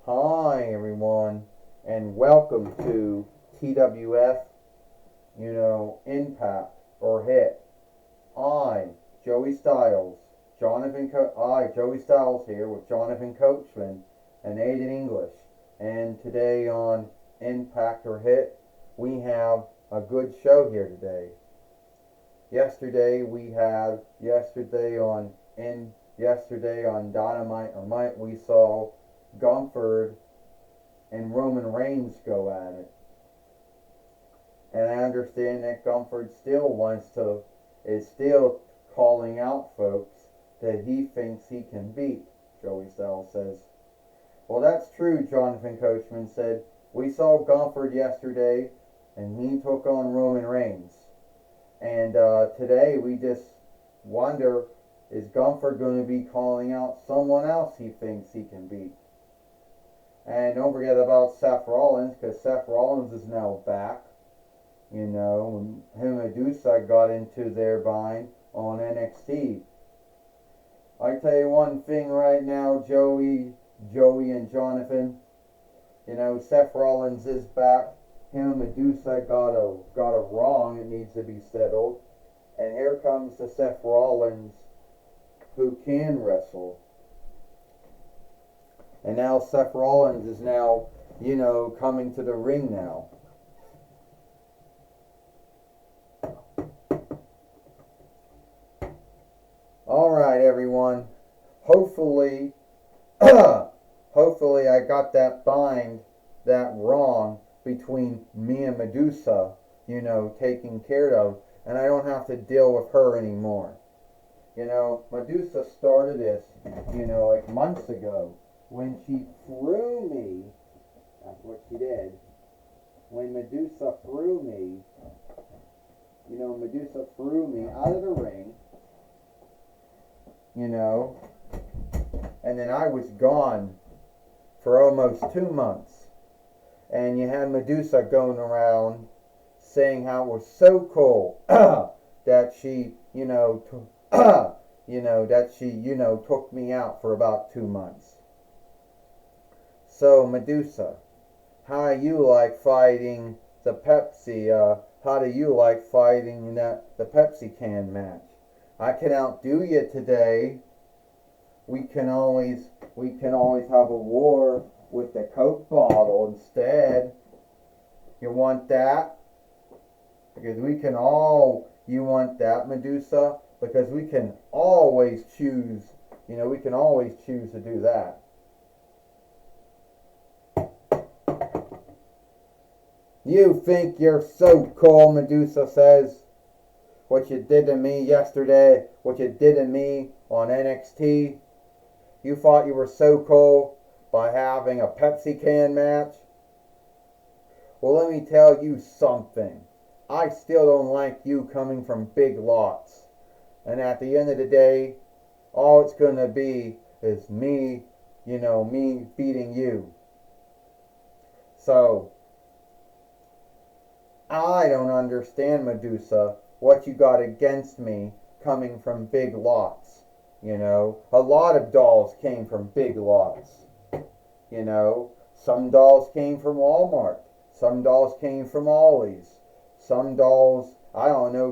Hi everyone, and welcome to TWF, Impact or Hit. I, Joey Styles, Joey Styles here with Jonathan Coachman and Aiden English. And today on Impact or Hit, we have a good show here today. Yesterday on Dynamite or Might, we saw Gunther and Roman Reigns go at it. And I understand that Gunther is still calling out folks that he thinks he can beat, Joey Styles says. Well, that's true, Jonathan Coachman said. We saw Gunther yesterday, and he took on Roman Reigns. And today we just wonder, is Gunther going to be calling out someone else he thinks he can beat? And don't forget about Seth Rollins, because Seth Rollins is now back. When him and Medusa got into their bind on NXT. I tell you one thing right now, Joey and Jonathan. Seth Rollins is back. Him and Medusa got a wrong. It needs to be settled. And here comes the Seth Rollins who can wrestle. And now Seth Rollins is now, coming to the ring now. Alright, everyone. Hopefully I got that wrong between me and Medusa, taken care of, and I don't have to deal with her anymore. Medusa started this, like months ago when she threw me. That's what she did. When Medusa threw me, out of the ring, and then I was gone for almost 2 months. And you had Medusa going around saying how it was so cool that she, took me out for about 2 months. So Medusa, how do you like fighting the Pepsi? How do you like fighting the Pepsi can match? I can outdo you today. We can always have a war with the Coke bottle instead. You want that? Because you want that, Medusa? Because we can always choose, to do that. You think you're so cool, Medusa says. What you did to me yesterday, what you did to me on NXT, you thought you were so cool by having a Pepsi can match? Well, let me tell you something. I still don't like you coming from big lots. And at the end of the day, all it's going to be is me beating you. So, I don't understand, Medusa, what you got against me coming from big lots. A lot of dolls came from big lots. Some dolls came from Walmart. Some dolls came from Ollie's. Some dolls,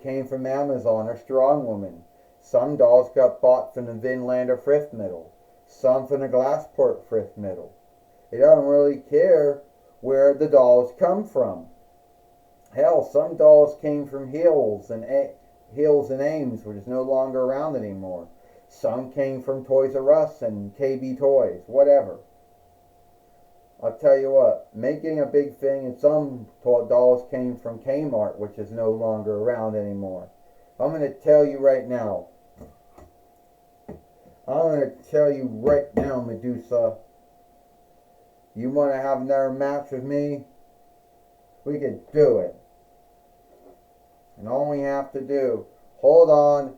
came from Amazon or Strong Woman. Some dolls got bought from the Vinlander Thrift Middle. Some from the Glassport Thrift Middle. It doesn't really care where the dolls come from. Hell, some dolls came from Hills and Ames, which is no longer around anymore. Some came from Toys R Us and KB Toys, whatever. I'll tell you what, making a big thing, and some dolls came from Kmart, which is no longer around anymore. I'm going to tell you right now, Medusa, you want to have another match with me? We could do it. And all we have to do, hold on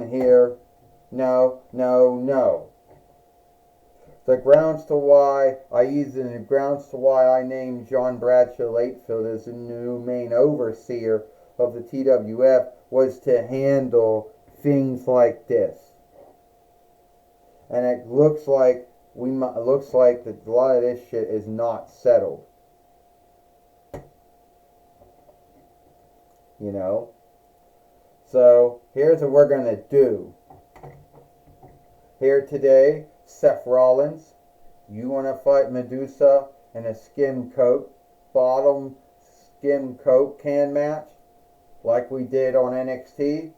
here. No. The grounds to why I named John Bradshaw Latefield as the new main overseer of the TWF was to handle things like this. And it looks like it looks like that a lot of this shit is not settled. You know? So, here's what we're going to do. Here today, Seth Rollins, you want to fight Medusa in a skim coat, bottom skim coat can match, like we did on NXT,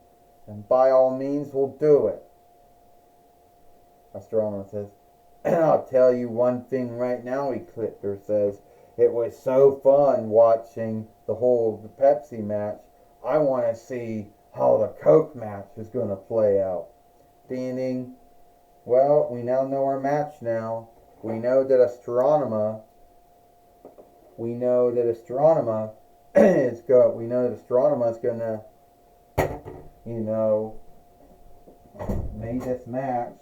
and by all means, we'll do it. Astronomer says, and I'll tell you one thing right now, Ecliptor says, it was so fun watching the whole Pepsi match. I want to see how the Coke match is going to play out. Ding ding. Well, we now know our match now. We know that Astronema is go. We know that Astronema is gonna, you know, make this match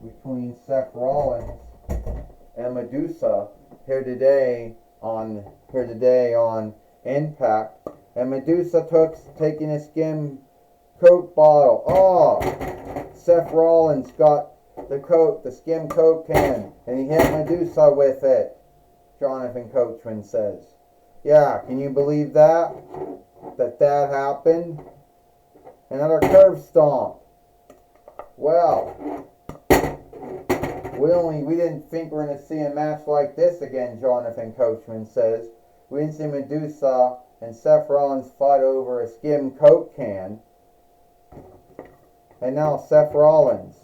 between Seth Rollins and Medusa here today on Impact. And Medusa taking a skim Coke bottle. Oh, Seth Rollins got the skim Coke can, and he hit Medusa with it. Jonathan Coachman says, "Yeah, can you believe that? That happened? Another curve stomp. Well, we didn't think we're gonna see a match like this again." Jonathan Coachman says, "We didn't see Medusa and Seth Rollins fight over a skim Coke can." And now Seth Rollins,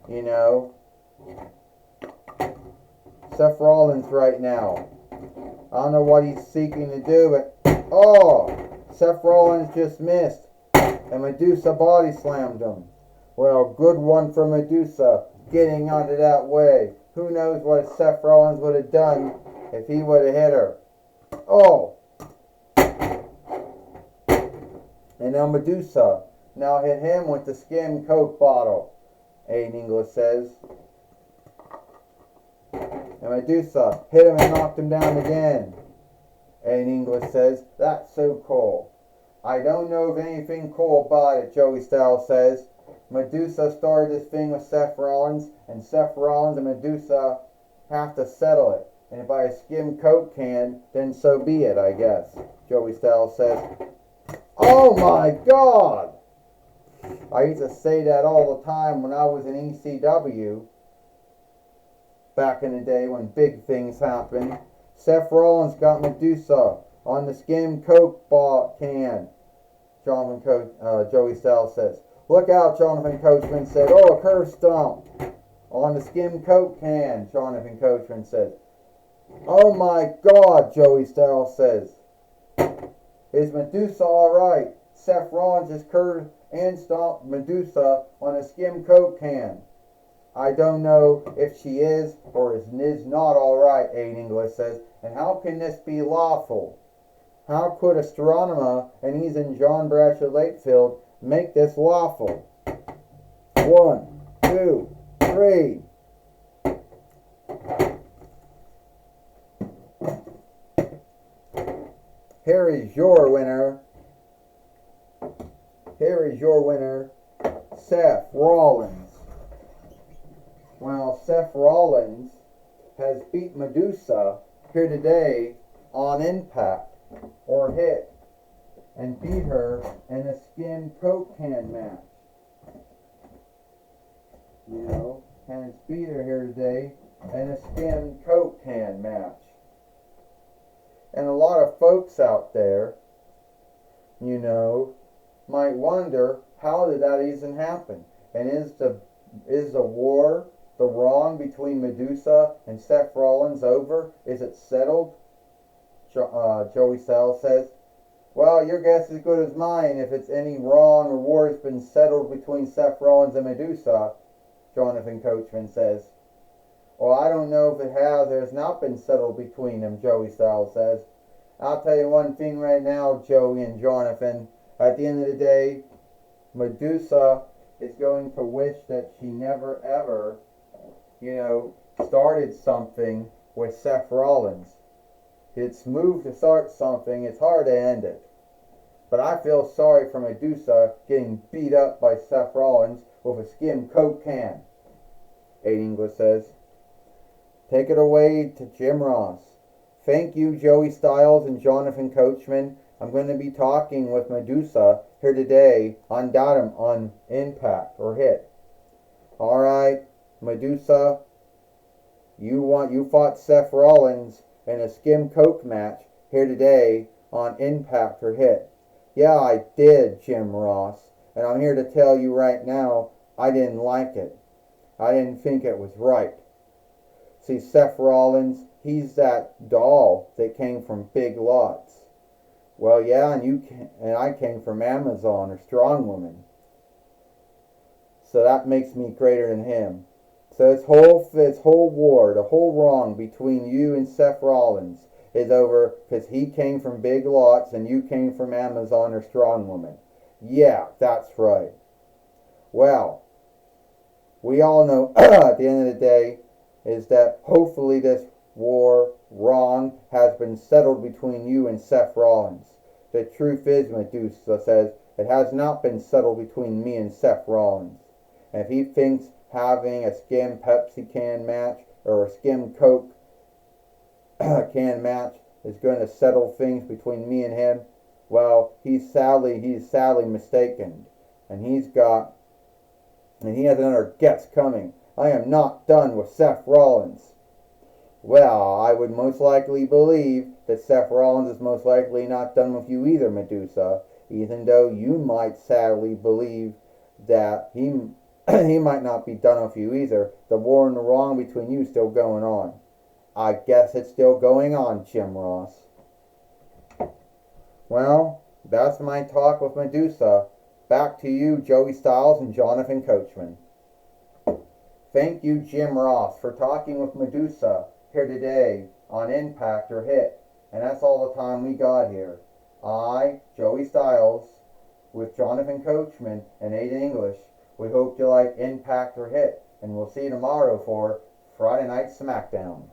you know, Seth Rollins right now, I don't know what he's seeking to do, but, oh, Seth Rollins just missed, and Medusa body slammed him. Well, good one for Medusa, getting out of that way. Who knows what Seth Rollins would have done if he would have hit her. Oh, and now Medusa now hit him with the skim Coke bottle, Aiden English says. And Medusa hit him and knocked him down again, Aiden English says. That's so cool. I don't know of anything cool about it, Joey Styles says. Medusa started this thing with Seth Rollins, and Seth Rollins and Medusa have to settle it. And if I skim Coke can, then so be it, I guess, Joey Styles says. Oh my God! I used to say that all the time when I was in ECW, back in the day when big things happened. Seth Rollins got Medusa on the skim Coke can. Joey Styles says. Look out, Jonathan Coachman said. Oh, a curve stomp on the skim Coke can, Jonathan Coachman said. Oh my God, Joey Styles says. Is Medusa alright? Seth Rollins just curved and stomped Medusa on a skim Coke can. I don't know if she is or is not alright, Aiden English says. And how can this be lawful? How could Astronema, and he's in John Bradshaw Lakefield, make this lawful? 1, 2, 3. Here is your winner. Here is your winner, Seth Rollins. Well, Seth Rollins has beat Medusa here today on Impact, or hit and beat her in a skim Coke can match. You know, and it's beat her here today in a skim Coke can match. And a lot of folks out there, you know, might wonder, how did that even happen? And is the war, the wrong between Medusa and Seth Rollins over? Is it settled? Joey Styles says. Well, your guess is as good as mine if it's any wrong or war has been settled between Seth Rollins and Medusa, Jonathan Coachman says. Well, I don't know if it has or has not been settled between them, Joey Styles says. I'll tell you one thing right now, Joey and Jonathan. At the end of the day, Medusa is going to wish that she never ever, you know, started something with Seth Rollins. It's smooth to start something, it's hard to end it. But I feel sorry for Medusa getting beat up by Seth Rollins with a skim Coke can. Aiden English says. Take it away to Jim Ross. Thank you, Joey Styles and Jonathan Coachman. I'm going to be talking with Medusa here today on Datum on Impact or Hit. Alright, Medusa, you fought Seth Rollins in a skim Coke match here today on Impact or Hit. Yeah, I did, Jim Ross, and I'm here to tell you right now, I didn't like it. I didn't think it was right. See, Seth Rollins, he's that doll that came from Big Lots. Well, yeah, and I came from Amazon or Strong Woman. So that makes me greater than him. So this whole war, the whole wrong between you and Seth Rollins is over because he came from Big Lots and you came from Amazon or Strong Woman. Yeah, that's right. Well, we all know at the end of the day is that hopefully this war wrong has been settled between you and Seth Rollins. The truth is, Medusa says, it has not been settled between me and Seth Rollins. And if he thinks having a skim Pepsi can match or a skim Coke can match is going to settle things between me and him, well, he's sadly mistaken. And he has another guest coming. I am not done with Seth Rollins. Well, I would most likely believe that Seth Rollins is most likely not done with you either, Medusa, even though you might sadly believe that he might not be done with you either. The war and the wrong between you is still going on. I guess it's still going on, Jim Ross. Well, that's my talk with Medusa. Back to you, Joey Styles and Jonathan Coachman. Thank you, Jim Ross, for talking with Medusa here today on Impact or Hit. And that's all the time we got here. I, Joey Styles, with Jonathan Coachman and Aiden English, we hope you like Impact or Hit. And we'll see you tomorrow for Friday Night SmackDown.